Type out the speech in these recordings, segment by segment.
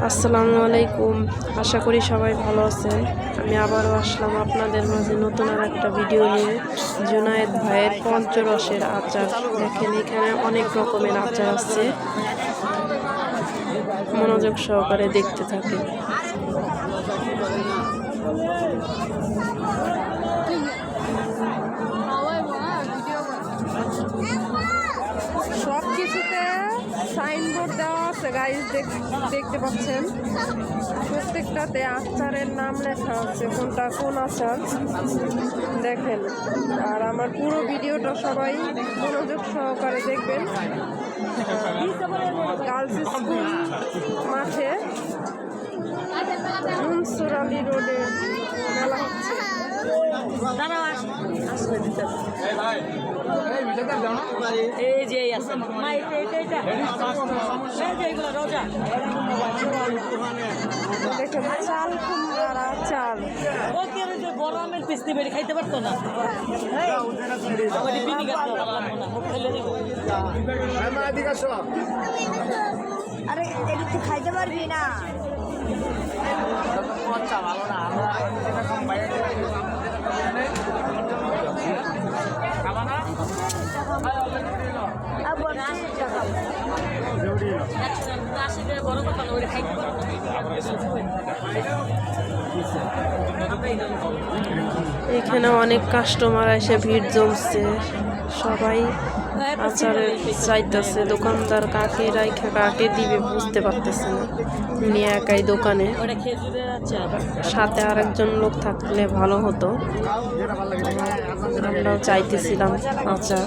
আসসালামু আলাইকুম। আশা করি সবাই ভালো আছেন। আমি আবারও আসলাম আপনাদের মাঝে নতুন আর একটা ভিডিও নিয়ে। জুনায়েদ ভাইয়ের পঞ্চরসের আচার দেখেন, এখানে অনেক রকমের আচার আছে, মনোযোগ সহকারে দেখতে থাকেন। সব কিছুতে সাইনবোর্ড দেওয়া আছে গাইস, দেখতে পাচ্ছেন। প্রত্যেকটাতে আচারের নাম লেখা আছে, কোনটা কোন আচার দেখেন। আর আমার পুরো ভিডিওটা সবাই মনোযোগ সহকারে দেখবেন। গার্লস স্কুল মাঠে মনসুর আলী রোডে মেলা হচ্ছে। এই যে আছে দেখেন চাল কুমড়ার আচার। বড় আমের পিস্তি বেড়ে খাইতে পারতো না। আরে এদিকে খাইতে পারবি না। ভালো না এখানে অনেক কাস্টমার এসে ভিড় জমছে, সবাই আচারের চাইতেছে। দোকানদার কাকে রাইখা কাকে দিবে বুঝতে পারতেছে না, উনি একাই দোকানে, সাথে আরেকজন লোক থাকলে ভালো হতো। আমরাও চাইতেছিলাম আচার,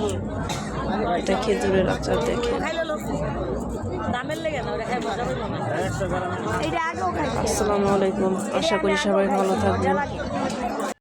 এটা খেজুরের আচার। দেখে আসসালামু আলাইকুম। আশা করি সবাই ভালো থাকবেন।